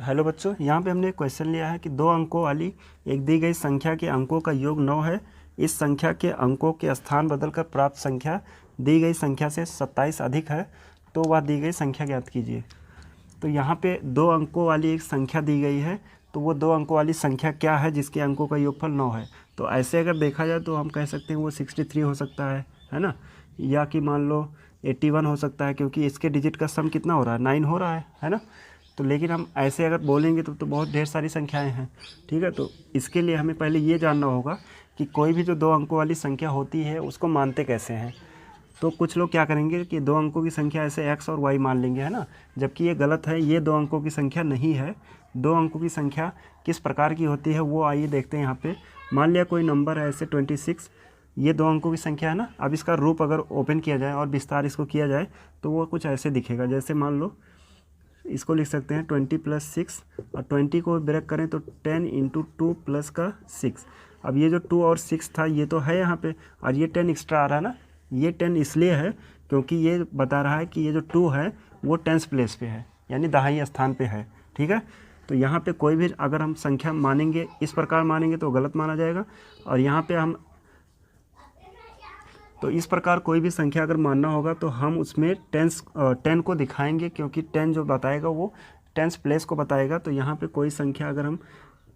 Hello बच्चों, यहाँ पे हमने एक क्वेश्चन लिया है कि 2 अंकों वाली एक दी गई संख्या के अंकों का योग 9 है। इस संख्या के अंकों के स्थान बदलकर प्राप्त संख्या दी गई संख्या से 27 अधिक है, तो वह दी गई संख्या ज्ञात कीजिए। तो यहाँ पे 2 अंकों वाली एक संख्या दी गई है, तो वो 2 अंकों वाली संख्या क्या है जिसके अंकों का योगफल 9 है। तो ऐसे अगर देखा जाए तो हम कह सकते हैं वो 63 हो सकता है ना, या कि मान लो 81 हो सकता है, क्योंकि इसके डिजिट का सम कितना हो रहा है, 9 हो रहा है ना। तो लेकिन हम ऐसे अगर बोलेंगे तो बहुत ढेर सारी संख्याएं हैं, ठीक है। तो इसके लिए हमें पहले ये जानना होगा कि कोई भी जो 2 अंकों वाली संख्या होती है उसको मानते कैसे हैं। तो कुछ लोग क्या करेंगे कि 2 अंकों की संख्या ऐसे x और y मान लेंगे, है ना, जबकि ये गलत है। ये 2 अंकों की संख्या नहीं है। 2 अंकों की संख्या किस प्रकार की होती है वो आइए देखते हैं। यहाँ पे मान लिया कोई नंबर है ऐसे 26, ये 2 अंकों की संख्या है ना। अब इसका रूप अगर ओपन किया जाए और विस्तार इसको किया जाए तो वो कुछ ऐसे दिखेगा। जैसे मान लो इसको लिख सकते हैं 20 + 6, और 20 को ब्रेक करें तो 10 × 2 + का 6। अब ये जो 2 और 6 था ये तो है यहाँ पे, और ये 10 एक्स्ट्रा आ रहा है ना। ये 10 इसलिए है क्योंकि ये बता रहा है कि ये जो 2 है वो टेंस प्लेस पे है, यानी दहाई स्थान पे है, ठीक है। तो यहाँ पे कोई भी अगर हम संख्या मानेंगे, इस प्रकार मानेंगे तो गलत माना जाएगा। और यहाँ पे हम तो इस प्रकार कोई भी संख्या अगर मानना होगा तो हम उसमें 10 को दिखाएंगे, क्योंकि 10 जो बताएगा वो टेंस प्लेस को बताएगा। तो यहाँ पे कोई संख्या अगर हम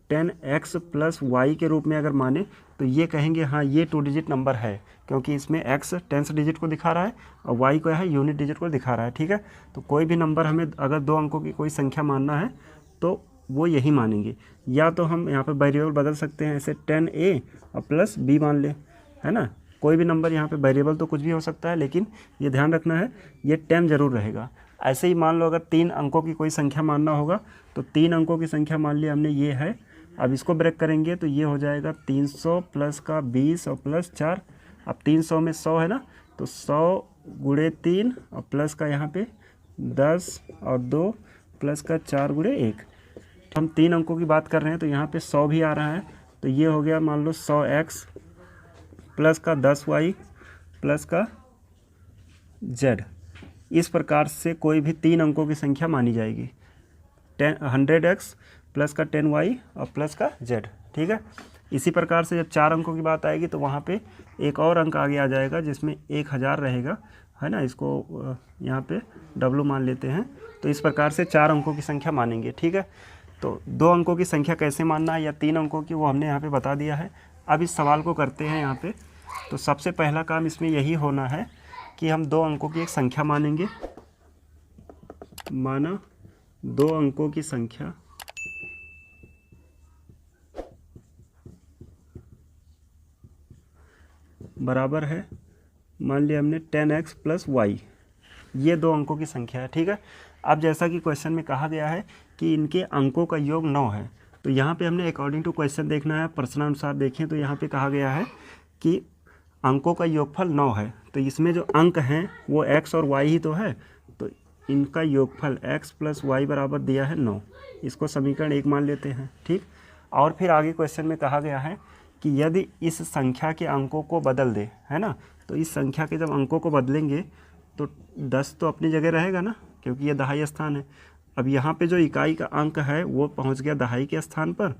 10x + y के रूप में अगर माने तो ये कहेंगे हाँ ये 2 डिजिट नंबर है, क्योंकि इसमें x टेंस डिजिट को दिखा रहा है और y को है यूनिट डिजिट को दिखा रहा है, ठीक है। तो कोई भी नंबर हमें अगर 2 अंकों की कोई संख्या मानना है तो वो यही मानेंगे। या तो हम यहाँ पर वेरिएबल बदल सकते हैं, ऐसे 10a और +b मान ले, है ना। कोई भी नंबर यहाँ पे वेरिएबल तो कुछ भी हो सकता है, लेकिन ये ध्यान रखना है ये 10 जरूर रहेगा। ऐसे ही मान लो अगर 3 अंकों की कोई संख्या मानना होगा तो 3 अंकों की संख्या मान लिया हमने ये है। अब इसको ब्रेक करेंगे तो ये हो जाएगा 300 + का 20 और +4। अब 300 में 100 है ना, तो 100 × 3 और प्लस का यहाँ पे 10 और 2 + का 4 × 1। हम 3 अंकों की बात कर रहे हैं तो यहाँ पे 100 भी आ रहा है, तो ये हो गया मान लो 100x + का 10y + का z। इस प्रकार से कोई भी 3 अंकों की संख्या मानी जाएगी। 100x + का 10y और प्लस का z, ठीक है। इसी प्रकार से जब 4 अंकों की बात आएगी तो वहाँ पे एक और अंक आगे आ जाएगा जिसमें 1000 रहेगा, है ना। इसको यहाँ पे w मान लेते हैं। तो इस प्रकार से 4 अंकों की संख्या मानेंगे, ठीक है। तो 2 अंकों की संख्या कैसे मानना है या 3 अंकों की, वो हमने यहाँ पे बता दिया है। अब इस सवाल को करते हैं यहाँ पे। तो सबसे पहला काम इसमें यही होना है कि हम 2 अंकों की एक संख्या मानेंगे। माना 2 अंकों की संख्या बराबर है, मान लिया हमने 10x + y। ये 2 अंकों की संख्या है, ठीक है। अब जैसा कि क्वेश्चन में कहा गया है कि इनके अंकों का योग 9 है, तो यहाँ पे हमने अकॉर्डिंग टू क्वेश्चन देखना है। प्रश्नानुसार देखें तो यहाँ पे कहा गया है कि अंकों का योगफल 9 है। तो इसमें जो अंक हैं वो x और y ही तो है, तो इनका योगफल x + y बराबर दिया है 9। इसको समीकरण 1 मान लेते हैं, ठीक। और फिर आगे क्वेश्चन में कहा गया है कि यदि इस संख्या के अंकों को बदल दे, है ना। तो इस संख्या के जब अंकों को बदलेंगे तो 10 तो अपनी जगह रहेगा ना, क्योंकि ये दहाई स्थान है। अब यहाँ पे जो इकाई का अंक है वो पहुँच गया दहाई के स्थान पर,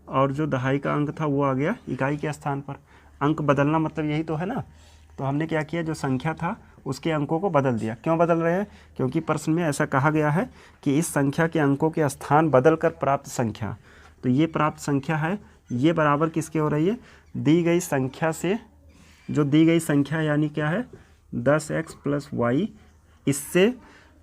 और जो दहाई का अंक था वो आ गया इकाई के स्थान पर। अंक बदलना मतलब यही तो है ना। तो हमने क्या किया, जो संख्या था उसके अंकों को बदल दिया। क्यों बदल रहे हैं, क्योंकि प्रश्न में ऐसा कहा गया है कि इस संख्या के अंकों के स्थान बदल कर प्राप्त संख्या। तो ये प्राप्त संख्या है, ये बराबर किसके हो रही है, दी गई संख्या से। जो दी गई संख्या यानी क्या है 10x + y, इससे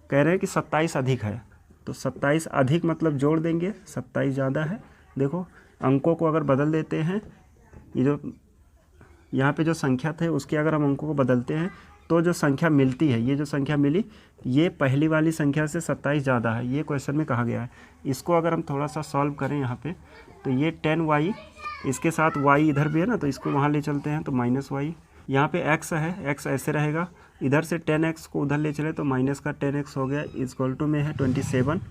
कह रहे हैं कि 27 अधिक है। तो 27 अधिक मतलब जोड़ देंगे, 27 ज़्यादा है। देखो अंकों को अगर बदल देते हैं, ये जो यहाँ पे जो संख्या थे उसके अगर हम अंकों को बदलते हैं तो जो संख्या मिलती है, ये जो संख्या मिली ये पहली वाली संख्या से 27 ज़्यादा है। ये क्वेश्चन में कहा गया है। इसको अगर हम थोड़ा सा सॉल्व करें यहाँ पे, तो ये 10y, इसके साथ y इधर भी है ना, तो इसको वहाँ ले चलते हैं तो -y। यहाँ पे x है, x ऐसे रहेगा, इधर से 10x को उधर ले चले तो माइनस का 10x हो गया, = में है 27।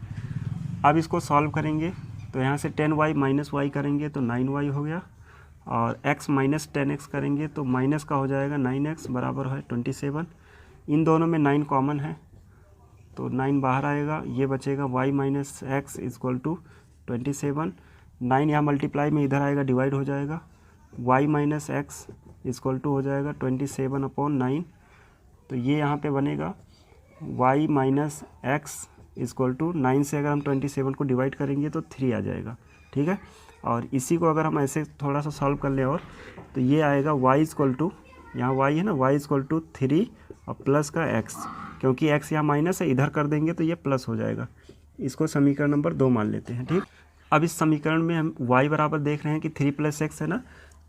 अब इसको सॉल्व करेंगे तो यहाँ से 10y - y करेंगे तो 9y हो गया, और x - 10x करेंगे तो माइनस का हो जाएगा 9x बराबर है 27। इन दोनों में 9 कॉमन है तो 9 बाहर आएगा, ये बचेगा y minus X equal to 27। 9 यहाँ मल्टीप्लाई में इधर आएगा, डिवाइड हो जाएगा, y minus X equal to हो जाएगा 27/9। तो ये यहाँ पे बनेगा y minus X equal to 9 से अगर हम 27 को डिवाइड करेंगे तो 3 आ जाएगा, ठीक है। और इसी को अगर हम ऐसे थोड़ा सा सॉल्व कर लें और, तो ये आएगा y इक्वल टू, यहाँ y है ना, y इक्वल टू 3 और प्लस का x, क्योंकि x यहाँ माइनस है, इधर कर देंगे तो ये प्लस हो जाएगा। इसको समीकरण नंबर 2 मान लेते हैं, ठीक। अब इस समीकरण में हम y बराबर देख रहे हैं कि 3 + x है ना,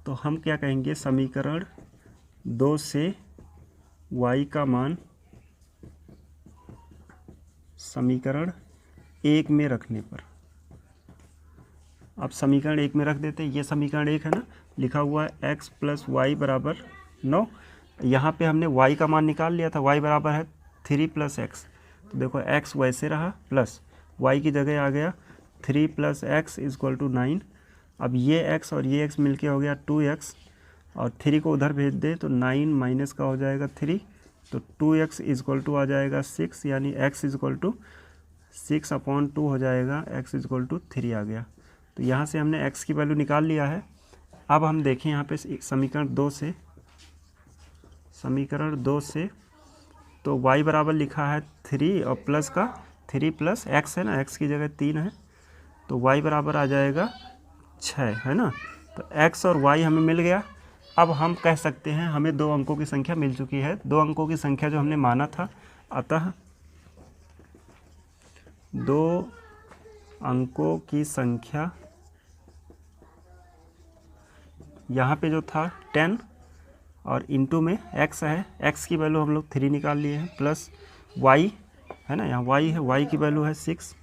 तो हम क्या कहेंगे, समीकरण 2 से y का मान समीकरण 1 में रखने पर, अब समीकरण 1 में रख देते हैं। ये समीकरण 1 है ना, लिखा हुआ है x + y = 9। यहाँ पे हमने y का मान निकाल लिया था, y बराबर है 3 + x। तो देखो x वैसे रहा, प्लस y की जगह आ गया 3 + x = 9। अब ये x और ये x मिलके हो गया 2x, और 3 को उधर भेज दे तो 9 माइनस का हो जाएगा 3, तो 2x = आ जाएगा 6, यानी x = 6/2 हो जाएगा, x = 3 आ गया। तो यहाँ से हमने x की वैल्यू निकाल लिया है। अब हम देखें यहाँ पे समीकरण 2 से तो y बराबर लिखा है 3 और प्लस का 3 + x है ना, x की जगह 3 है, तो y बराबर आ जाएगा 6, है ना। तो x और y हमें मिल गया। अब हम कह सकते हैं हमें 2 अंकों की संख्या मिल चुकी है, 2 अंकों की संख्या जो हमने माना था। अतः 2 अंकों की संख्या, यहाँ पे जो था 10 और इनटू में x है, x की वैल्यू हम लोग 3 निकाल लिए हैं, प्लस y है ना, यहाँ y है, y की वैल्यू है 6,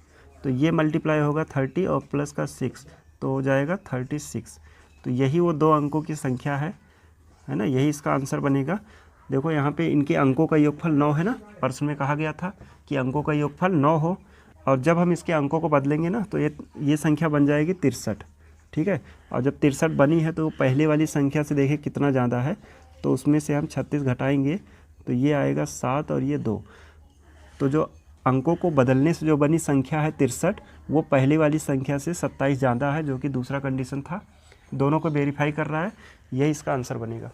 तो ये मल्टीप्लाई होगा 30 और प्लस का 6, तो हो जाएगा 36। तो यही वो 2 अंकों की संख्या है ना, यही इसका आंसर बनेगा। देखो यहाँ पे इनके अंकों का योगफल 9 है ना, प्रश्न में कहा गया था कि अंकों का योगफल 9 हो, और जब हम इसके अंकों को बदलेंगे ना तो ये संख्या बन जाएगी 63, ठीक है। और जब 63 बनी है तो पहले वाली संख्या से देखें कितना ज़्यादा है, तो उसमें से हम 36 घटाएंगे तो ये आएगा 7 और ये 2। तो जो अंकों को बदलने से जो बनी संख्या है 63, वो पहले वाली संख्या से 27 ज़्यादा है, जो कि दूसरा कंडीशन था। दोनों को वेरीफाई कर रहा है, यही इसका आंसर बनेगा।